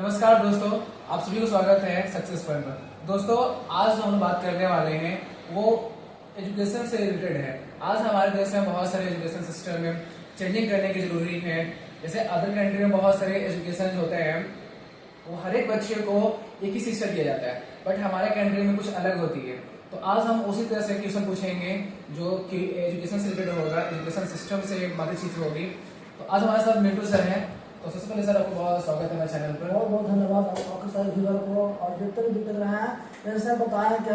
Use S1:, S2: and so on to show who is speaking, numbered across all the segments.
S1: नमस्कार दोस्तों, आप सभी को स्वागत है सक्सेस पॉइंट पर। दोस्तों, आज जो हम बात करने वाले हैं वो एजुकेशन से रिलेटेड है। आज हमारे देश में बहुत सारे एजुकेशन सिस्टम में चेंजिंग करने की जरूरी है। जैसे अदर कंट्री में बहुत सारे एजुकेशन होते हैं, वो हर एक बच्चे को एक ही शिक्षा दिया जाता है, बट हमारे कंट्री में कुछ अलग होती है। तो आज हम उसी तरह से क्वेश्चन पूछेंगे जो कि एजुकेशन से रिलेटेड होगा, एजुकेशन सिस्टम से बाकी चीज होगी। तो आज हमारे साथ मिंटू सर हैं। तो सबसे पहले सर आपको बहुत स्वागत है मेरे चैनल पर।
S2: बहुत बहुत धन्यवाद आपके सारे व्यूअर को और जितने भी दिख रहे हैं। जैसे बताएं कि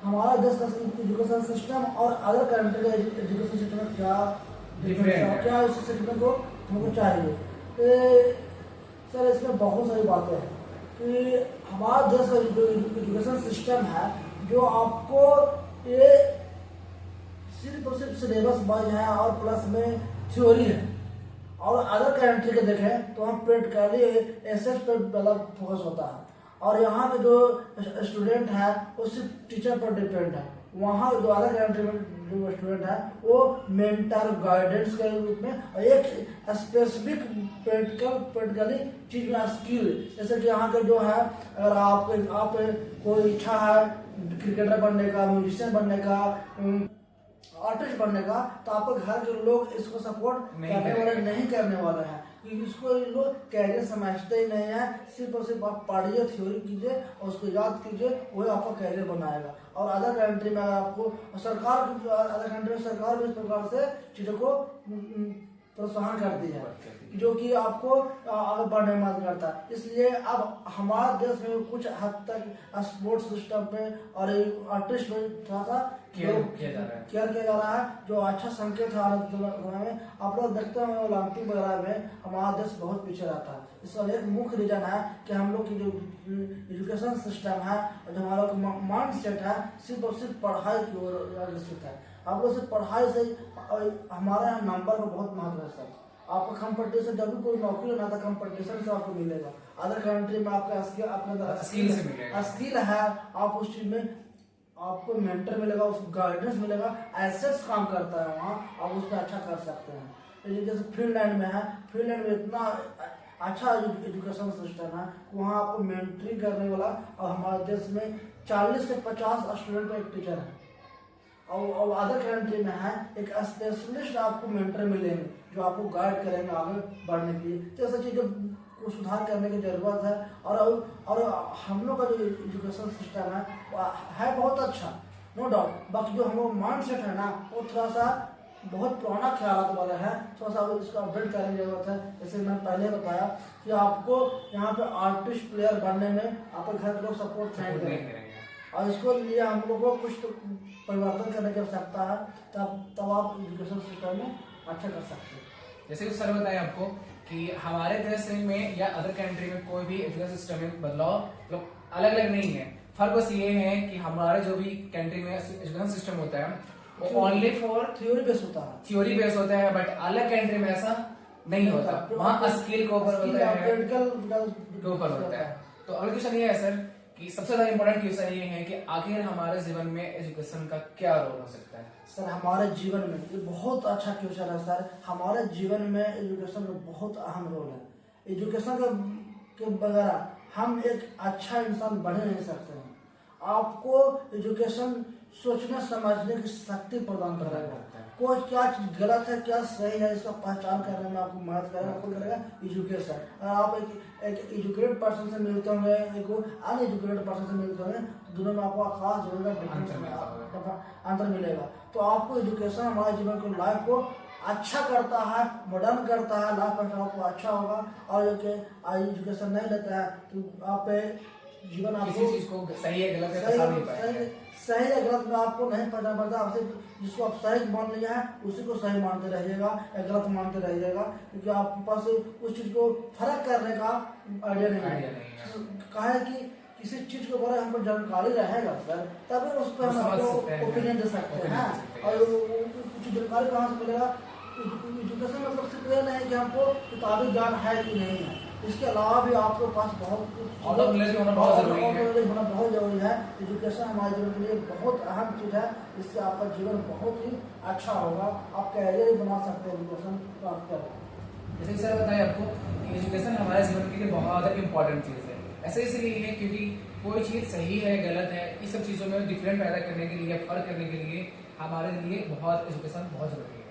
S2: हमारा देश का एजुकेशन सिस्टम और अदर कंट्री का एजुकेशन सिस्टम में क्या डिफरेंस है, क्या उस सिस्टम को हमको चाहिए। सर इसमें बहुत सारी बातें हैं कि हमारा देश का जो एजुकेशन सिस्टम है, जो आपको ये सिर्फ और सिर्फ सिलेबस वाइज है और प्लस में थ्योरी है। और अदर कंट्री के देखें तो हम प्रैक्टिकली एसेट पर ज़्यादा फोकस होता है और यहाँ के जो स्टूडेंट है वो सिर्फ टीचर पर डिपेंड है। वहाँ जो अदर कंट्री में जो स्टूडेंट है वो मेंटर गाइडेंस के रूप में और एक स्पेसिफिक प्रैक्टिकली चीज में स्किल, जैसे कि यहाँ के जो है, अगर आप कोई इच्छा है क्रिकेटर बनने का, म्यूजिशियन बनने का, आर्टिस्ट बनने का, तो आपके घर के लोग इसको सपोर्ट नहीं करने वाले हैं क्योंकि इसको लोग कैरियर समझते ही नहीं है। सिर्फ और सिर्फ आप पढ़िए, थ्योरी कीजिए और उसको याद कीजिए, वही आपका कैरियर बनाएगा। और अदर कंट्री में आपको अदर कंट्री में सरकार भी इस प्रकार से चीज़ों को प्रोत्साहन करती है जो कि आपको आगे बढ़ने में मदद करता है। इसलिए अब हमारे देश में कुछ हद तक स्पोर्ट्स सिस्टम पे और आर्टिस्ट में थोड़ा सा केयर किया जा रहा है, जो अच्छा संकेत है आने में। आप लोग देखते हैं ओलंपिक वगैरह में हमारा देश बहुत पीछे रहता है। इसका एक मुख्य रीजन है कि हम लोग की जो एजुकेशन सिस्टम है और जो हमारा माइंड सेट है सिर्फ और सिर्फ पढ़ाई की ओर स्थित है। आप लोग सिर्फ पढ़ाई से हमारे यहाँ नंबर का बहुत महत्व है सर। आपका कंपटीशन, जब भी कोई नौकरी लेना था कंपटीशन से आपको मिलेगा। अदर कंट्री में आपका स्किल है, आप उस चीज में आपको मेंटर मिलेगा, उसको गाइडेंस मिलेगा, एसेट्स काम करता है वहाँ, आप उस पर अच्छा कर सकते हैं। जैसे फिनलैंड में है, फिनलैंड में इतना अच्छा एजुकेशन सिस्टम है, वहाँ आपको मेंटरिंग करने वाला, और हमारे देश में 40 से 50 स्टूडेंट पर एक टीचर है। और अदर कंट्री में है एक स्पेशलिस्ट आपको मेंटर मिलेंगे जो आपको गाइड करेंगे आगे बढ़ने के लिए। तो ऐसा चीज़ों को सुधार करने की जरूरत है। और हम लोग का जो एजुकेशन सिस्टम है बहुत अच्छा, नो डाउट। बाकी जो हम लोग माइंड सेट है ना, वो थोड़ा सा बहुत पुराना ख्याल वाला है, थोड़ा सा इसको अपडेट करने की जरूरत है। जैसे मैं पहले बताया कि आपको यहाँ पे आर्टिस्ट प्लेयर बनने में आपके घर के लोग सपोर्ट नहीं करेंगे और इसको लिए हम लोग को कुछ तो परिवर्तन करने की आवश्यकता है, तब आप एजुकेशन सिस्टम में अच्छा कर सकते हैं।
S1: जैसे कि सर बताएं आपको कि हमारे देश में या अदर कंट्री में कोई भी एजुकेशन सिस्टम में बदलाव अलग अलग नहीं है। फर्क बस ये है कि हमारे जो भी कंट्री में एजुकेशन सिस्टम होता है वो ओनली फॉर
S2: थ्योरी बेस होता है,
S1: बट अलग कंट्री में ऐसा नहीं होता। वहाँ स्किल के ऊपर होता है,
S2: प्रैक्टिकल
S1: के ऊपर होता है। तो अगला क्वेश्चन ये है सर कि सबसे ज्यादा इंपॉर्टेंट क्वेश्चन ये है कि आखिर हमारे जीवन में एजुकेशन का क्या रोल हो सकता है?
S2: सर हमारे जीवन में, ये बहुत अच्छा क्वेश्चन है सर। हमारे जीवन में एजुकेशन का बहुत अहम रोल है। एजुकेशन के बगैर हम एक अच्छा इंसान बन नहीं सकते हैं। आपको एजुकेशन सोचने समझने की शक्ति प्रदान करेगा। कोई क्या चीज गलत है क्या सही है इसका पहचान करने में आपको मदद करेगा एजुकेशन। अगर आप एक एजुकेटेड पर्सन से मिलते होंगे, एक अनएजुकेटेड पर्सन से मिलते होंगे, तो दोनों में आपको खास अंतर मिलेगा। तो आपको एजुकेशन हमारे जीवन को, लाइफ को अच्छा करता है, मॉडर्न करता है, लाइफ में आपको अच्छा होगा। और एजुकेशन नहीं लेता है तो आप जीवन आपको
S1: चीज को सही है गलत है
S2: सही या गलत में आपको नहीं पता पड़ता। आपसे जिसको आप सही मान लिया है उसी को सही मानते रहिएगा या गलत मानते रहिएगा, क्योंकि आपके पास उस चीज को फर्क करने का आइडिया नहीं है। कहा है कि किसी चीज के बारे में हमको जानकारी रहेगा सर, तभी उस पर हम आपको ओपिनियन दे सकते हैं। और कुछ जानकारी कहाँ से मिलेगा? एजुकेशन मतलब सिर्फ ये नहीं कि हमको किताबी ज्ञान है कि नहीं है, इसके अलावा भी आपके पास बहुत
S1: नॉलेज होना
S2: बहुत जरूरी है। एजुकेशन हमारे जीवन के लिए बहुत अहम चीज़ है। इससे आपका जीवन बहुत ही अच्छा होगा, आप कैरियर बना सकते हैं एजुकेशन प्राप्त कर।
S1: जैसे कि सर बताएं आपको कि एजुकेशन हमारे जीवन के लिए बहुत ज़्यादा इंपॉर्टेंट चीज़ है। ऐसा इसलिए है क्योंकि कोई चीज़ सही है गलत है इस सब चीज़ों में डिफरेंट पैदा करने के लिए, फर्क करने के लिए हमारे लिए बहुत एजुकेशन बहुत ज़रूरी है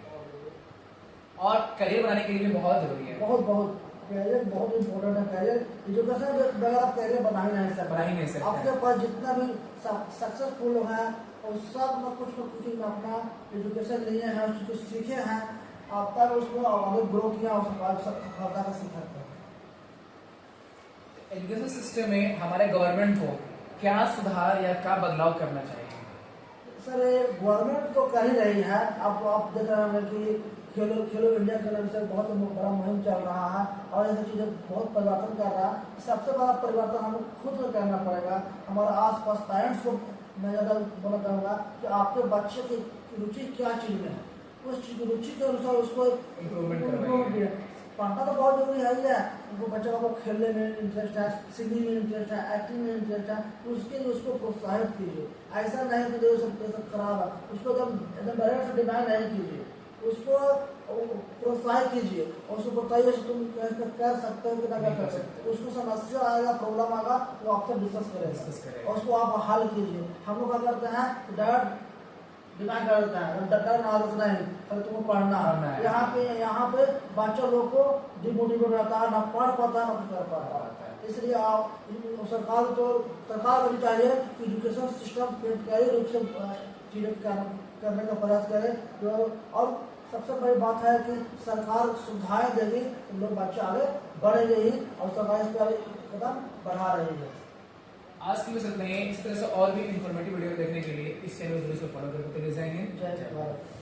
S1: और करियर बनाने के लिए भी बहुत ज़रूरी है।
S2: बहुत बहुत कैरियर बहुत इम्पोर्टेंट है। कैरियर एजुकेशन बगैर आप कैरियर बना ही नहीं सकते।
S1: बना ही नहीं सकते।
S2: आपके पास जितना भी सक्सेसफुल लोग हैं और सब में कुछ न कुछ अपना एजुकेशन लिए हैं, कुछ सीखे हैं, अब तक उसको आगे ग्रो किया और सफलता का शिखर पर।
S1: एजुकेशन सिस्टम में हमारे गवर्नमेंट को क्या सुधार या क्या बदलाव करना चाहिए?
S2: सर गवर्नमेंट तो कर ही रही है। अब आप देख रहे हैं कि खेलो इंडिया के नाम से बहुत बड़ा मुहिम चल रहा है और ऐसी चीज़ें बहुत परिवर्तन कर रहा है। सबसे बड़ा परिवर्तन हमें खुद को करना पड़ेगा। हमारे आसपास पेरेंट्स को मैं ज़्यादा बोलना चाहूँगा कि आपके बच्चे की रुचि क्या चीज़ में है, उस चीज़ की रुचि के अनुसार उसको
S1: इम्प्रूवमेंट
S2: करवाइए। पढ़ना तो बहुत जरूरी है ही है। उनको बच्चों को खेलने में इंटरेस्ट है, सिंगिंग में इंटरेस्ट है, एक्टिंग में इंटरेस्ट है, उसके लिए उसको प्रोत्साहित कीजिए। ऐसा नहीं कि जो सब खराब है उसको एकदम डायरेक्ट से डिमांड नहीं कीजिए, उसको प्रोत्साहित कीजिए और उसको बताइए कि तुम कैसे कर सकते हो कि ना कर सकते हो। उसको समस्या आएगा, प्रॉब्लम आएगा तो आपसे डिस्कस करेगा और उसको आप हल कीजिए। हम लोग क्या करते हैं डायरेक्ट डिमांड कर देता है, डर ना नहीं अगर तुमको पढ़ना है। यहाँ पे बच्चा लोग को डिमोटिवेट रहता है, ना पढ़ पाता है ना कुछ कर पाता है। इसलिए आप सरकार को भी चाहिए कि एजुकेशन सिस्टम कई रूप से चीजें करने का प्रयास करे। तो और सबसे बड़ी बात है कि सरकार सुविधाएं देगी तो लोग बच्चे आगे बढ़ेंगे ही और सरकार इस पर कदम बढ़ा रही है।
S1: आज की इस तरह से और भी इंफॉर्मेटिव वीडियो देखने के लिए इस चैनल को फॉलो करते रहिए। जय हिंद,
S2: जय भारत।